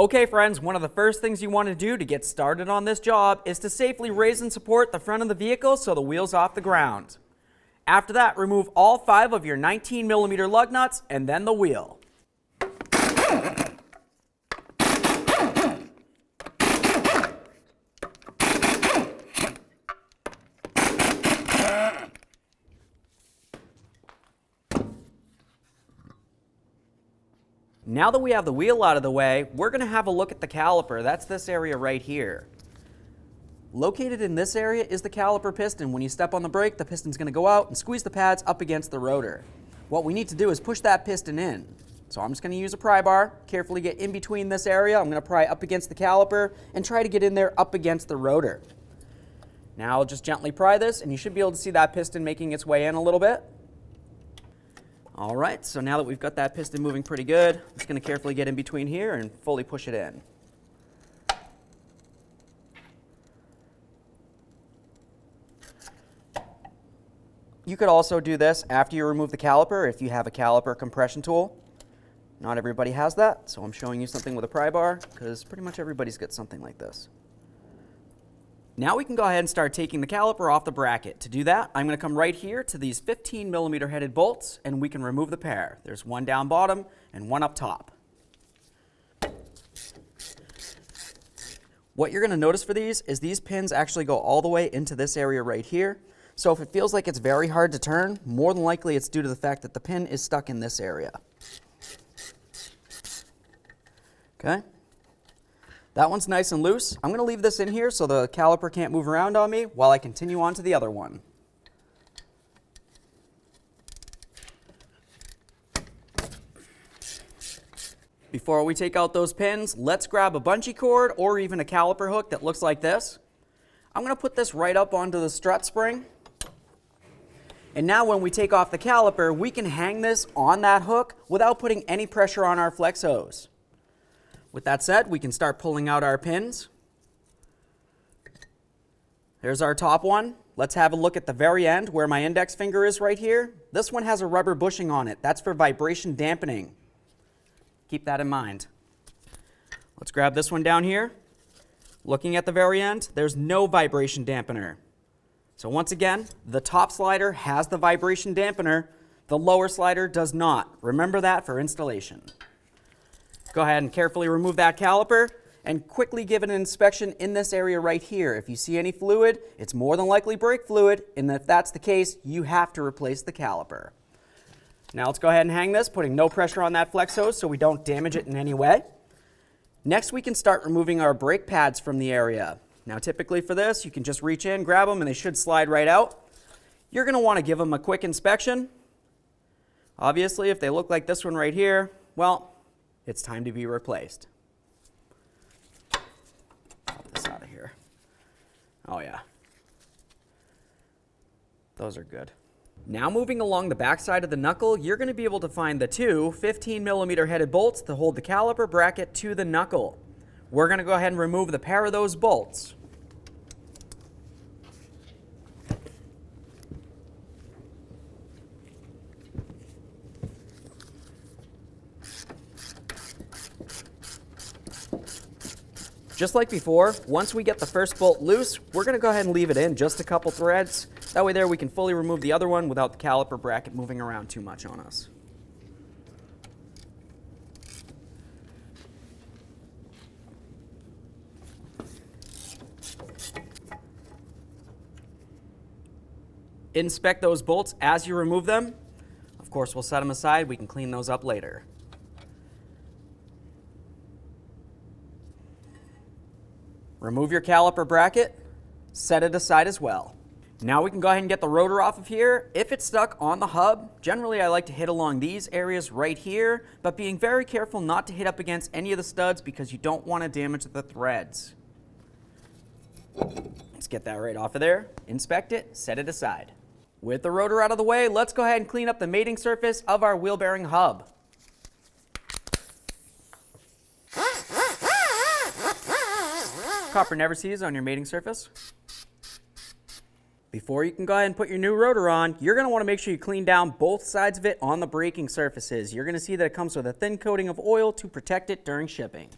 Okay friends, one of the first things you want to do to get started on this job is to safely raise and support the front of the vehicle so the wheel's off the ground. After that, remove all 5 of your 19mm lug nuts and then the wheel. Now that we have the wheel out of the way, we're going to have a look at the caliper. That's this area right here. Located in this area is the caliper piston. When you step on the brake, the piston's going to go out and squeeze the pads up against the rotor. What we need to do is push that piston in. So I'm just going to use a pry bar, carefully get in between this area. I'm going to pry up against the caliper and try to get in there up against the rotor. Now I'll just gently pry this and you should be able to see that piston making its way in a little bit. All right, so now that we've got that piston moving pretty good, I'm just going to carefully get in between here and fully push it in. You could also do this after you remove the caliper if you have a caliper compression tool. Not everybody has that, so I'm showing you something with a pry bar because pretty much everybody's got something like this. Now we can go ahead and start taking the caliper off the bracket. To do that, I'm going to come right here to these 15mm headed bolts and we can remove the pair. There's one down bottom and one up top. What you're going to notice for these is these pins actually go all the way into this area right here. So if it feels like it's very hard to turn, more than likely it's due to the fact that the pin is stuck in this area. Okay? That one's nice and loose. I'm going to leave this in here so the caliper can't move around on me while I continue on to the other one. Before we take out those pins, let's grab a bungee cord or even a caliper hook that looks like this. I'm going to put this right up onto the strut spring. And now when we take off the caliper, we can hang this on that hook without putting any pressure on our flex hose. With that said, we can start pulling out our pins. There's our top one. Let's have a look at the very end where my index finger is right here. This one has a rubber bushing on it. That's for vibration dampening. Keep that in mind. Let's grab this one down here. Looking at the very end, there's no vibration dampener. So once again, the top slider has the vibration dampener. The lower slider does not. Remember that for installation. Go ahead and carefully remove that caliper and quickly give it an inspection in this area right here. If you see any fluid, it's more than likely brake fluid, and if that's the case, you have to replace the caliper. Now let's go ahead and hang this, putting no pressure on that flex hose so we don't damage it in any way. Next, we can start removing our brake pads from the area. Now typically for this, you can just reach in, grab them, and they should slide right out. You're going to want to give them a quick inspection. Obviously, if they look like this one right here, well, it's time to be replaced. Pop this out of here. Oh yeah. Those are good. Now moving along the back side of the knuckle, you're going to be able to find the two 15mm headed bolts to hold the caliper bracket to the knuckle. We're going to go ahead and remove the pair of those bolts. Just like before, once we get the first bolt loose, we're going to go ahead and leave it in just a couple threads. That way there we can fully remove the other one without the caliper bracket moving around too much on us. Inspect those bolts as you remove them. Of course, we'll set them aside. We can clean those up later. Remove your caliper bracket, set it aside as well. Now we can go ahead and get the rotor off of here. If it's stuck on the hub, generally I like to hit along these areas right here, but being very careful not to hit up against any of the studs because you don't want to damage the threads. Let's get that right off of there, inspect it, set it aside. With the rotor out of the way, let's go ahead and clean up the mating surface of our wheel bearing hub. Copper never sees on your mating surface. Before you can go ahead and put your new rotor on, you're going to want to make sure you clean down both sides of it on the braking surfaces. You're going to see that it comes with a thin coating of oil to protect it during shipping.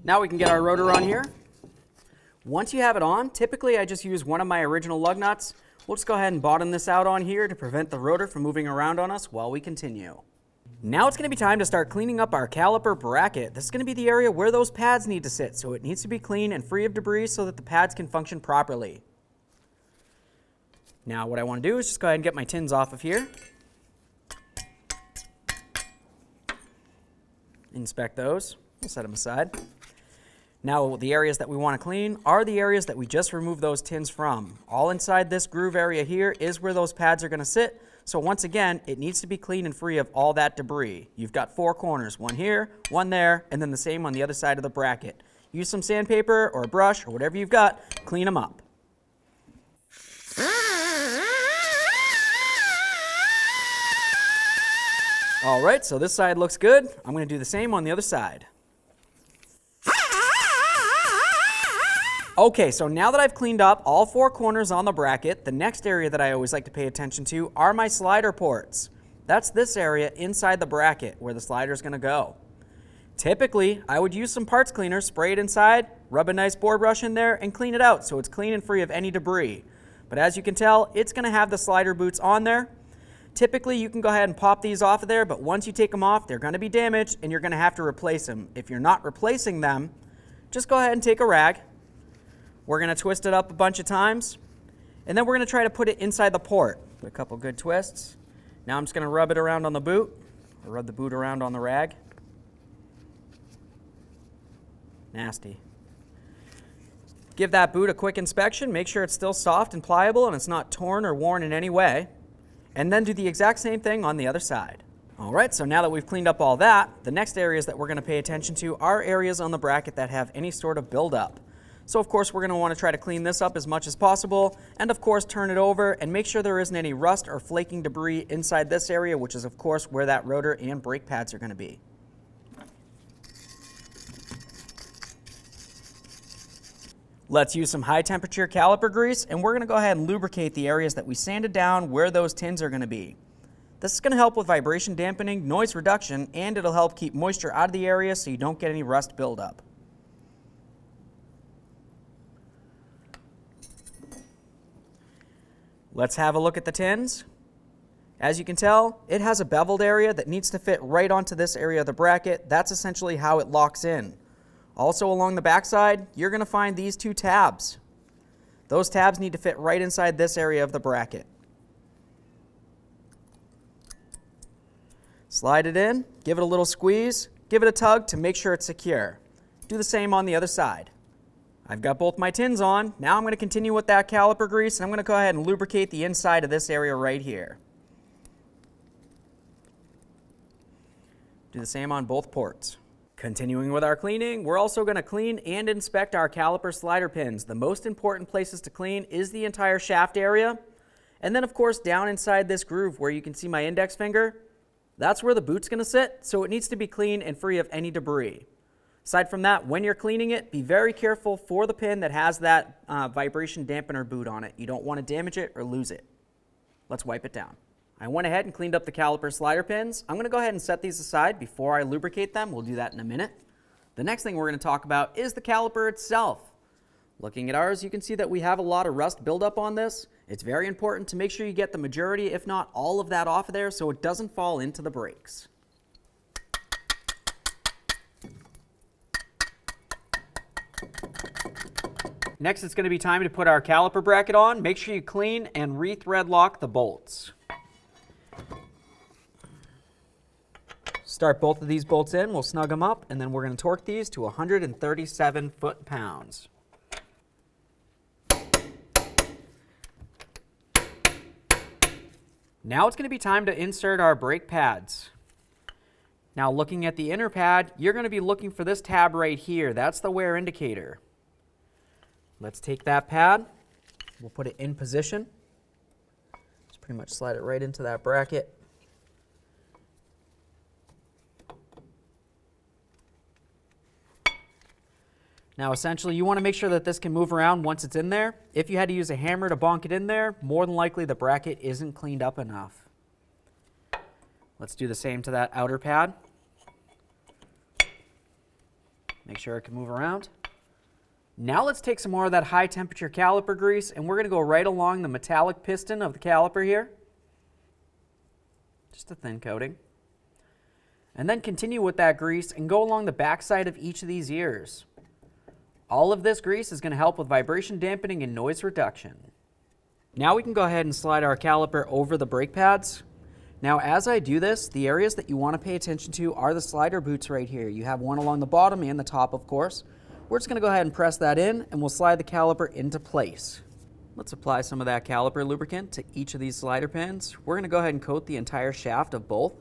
Now we can get our rotor on here. Once you have it on, typically I just use one of my original lug nuts. We'll just go ahead and bottom this out on here to prevent the rotor from moving around on us while we continue. Now it's going to be time to start cleaning up our caliper bracket. This is going to be the area where those pads need to sit, so it needs to be clean and free of debris so that the pads can function properly. Now what I want to do is just go ahead and get my tins off of here. Inspect those. We'll set them aside. Now the areas that we want to clean are the areas that we just removed those tins from. All inside this groove area here is where those pads are going to sit. So once again, it needs to be clean and free of all that debris. You've got 4 corners, one here, one there, and then the same on the other side of the bracket. Use some sandpaper or a brush or whatever you've got, clean them up. All right, so this side looks good. I'm going to do the same on the other side. Okay, so now that I've cleaned up all 4 corners on the bracket, the next area that I always like to pay attention to are my slider ports. That's this area inside the bracket where the slider is going to go. Typically, I would use some parts cleaner, spray it inside, rub a nice board brush in there, and clean it out so it's clean and free of any debris. But as you can tell, it's going to have the slider boots on there. Typically, you can go ahead and pop these off of there, but once you take them off, they're going to be damaged and you're going to have to replace them. If you're not replacing them, just go ahead and take a rag. We're going to twist it up a bunch of times, and then we're going to try to put it inside the port. A couple good twists. Now I'm just going to rub it around on the boot, or rub the boot around on the rag. Nasty. Give that boot a quick inspection. Make sure it's still soft and pliable and it's not torn or worn in any way. And then do the exact same thing on the other side. All right, so now that we've cleaned up all that, the next areas that we're going to pay attention to are areas on the bracket that have any sort of buildup. So of course we're going to want to try to clean this up as much as possible, and of course turn it over and make sure there isn't any rust or flaking debris inside this area, which is of course where that rotor and brake pads are going to be. Let's use some high temperature caliper grease, and we're going to go ahead and lubricate the areas that we sanded down where those tins are going to be. This is going to help with vibration dampening, noise reduction, and it'll help keep moisture out of the area so you don't get any rust buildup. Let's have a look at the tins. As you can tell, it has a beveled area that needs to fit right onto this area of the bracket. That's essentially how it locks in. Also along the backside, you're going to find these 2 tabs. Those tabs need to fit right inside this area of the bracket. Slide it in, give it a little squeeze, give it a tug to make sure it's secure. Do the same on the other side. I've got both my tins on. Now I'm going to continue with that caliper grease, and I'm going to go ahead and lubricate the inside of this area right here. Do the same on both ports. Continuing with our cleaning, we're also going to clean and inspect our caliper slider pins. The most important places to clean is the entire shaft area, and then of course down inside this groove where you can see my index finger. That's where the boot's going to sit, so it needs to be clean and free of any debris. Aside from that, when you're cleaning it, be very careful for the pin that has that vibration dampener boot on it. You don't want to damage it or lose it. Let's wipe it down. I went ahead and cleaned up the caliper slider pins. I'm going to go ahead and set these aside before I lubricate them. We'll do that in a minute. The next thing we're going to talk about is the caliper itself. Looking at ours, you can see that we have a lot of rust buildup on this. It's very important to make sure you get the majority, if not all of that off of there so it doesn't fall into the brakes. Next, it's going to be time to put our caliper bracket on. Make sure you clean and re-thread lock the bolts. Start both of these bolts in, we'll snug them up, and then we're going to torque these to 137 foot-pounds. Now it's going to be time to insert our brake pads. Now looking at the inner pad, you're going to be looking for this tab right here. That's the wear indicator. Let's take that pad, we'll put it in position. Just pretty much slide it right into that bracket. Now essentially you want to make sure that this can move around once it's in there. If you had to use a hammer to bonk it in there, more than likely the bracket isn't cleaned up enough. Let's do the same to that outer pad. Make sure it can move around. Now let's take some more of that high temperature caliper grease and we're going to go right along the metallic piston of the caliper here. Just a thin coating. And then continue with that grease and go along the back side of each of these ears. All of this grease is going to help with vibration dampening and noise reduction. Now we can go ahead and slide our caliper over the brake pads. Now as I do this, the areas that you want to pay attention to are the slider boots right here. You have one along the bottom and the top, of course. We're just going to go ahead and press that in and we'll slide the caliper into place. Let's apply some of that caliper lubricant to each of these slider pins. We're going to go ahead and coat the entire shaft of both.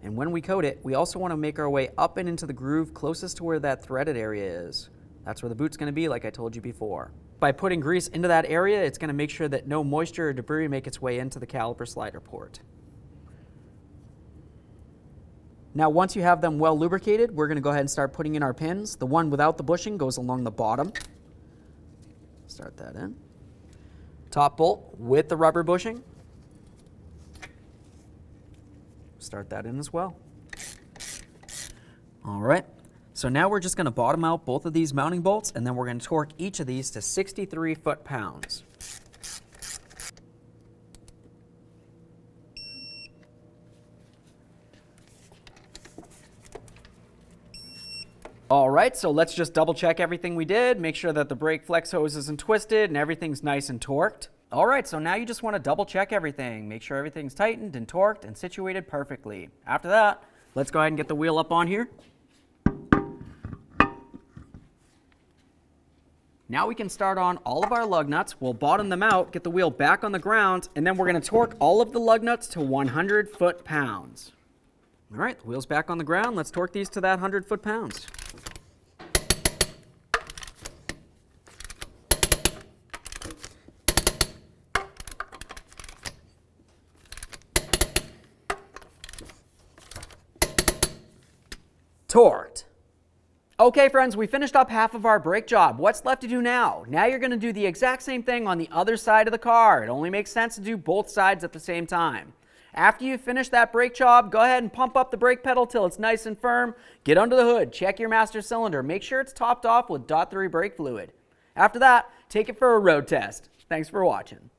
And when we coat it, we also want to make our way up and into the groove closest to where that threaded area is. That's where the boot's going to be, like I told you before. By putting grease into that area, it's going to make sure that no moisture or debris make its way into the caliper slider port. Now once you have them well lubricated, we're going to go ahead and start putting in our pins. The one without the bushing goes along the bottom. Start that in. Top bolt with the rubber bushing. Start that in as well. All right, so now we're just going to bottom out both of these mounting bolts and then we're going to torque each of these to 63 foot-pounds. All right, so let's just double check everything we did, make sure that the brake flex hose isn't twisted and everything's nice and torqued. All right, so now you just want to double check everything, make sure everything's tightened and torqued and situated perfectly. After that, let's go ahead and get the wheel up on here. Now we can start on all of our lug nuts. We'll bottom them out, get the wheel back on the ground, and then we're going to torque all of the lug nuts to 100 foot-pounds. All right, the wheel's back on the ground. Let's torque these to that 100 foot-pounds. Torqued. Okay friends, we finished up half of our brake job. What's left to do now? Now you're going to do the exact same thing on the other side of the car. It only makes sense to do both sides at the same time. After you finish that brake job, go ahead and pump up the brake pedal till it's nice and firm. Get under the hood, check your master cylinder, make sure it's topped off with .3 brake fluid. After that, take it for a road test. Thanks for watching.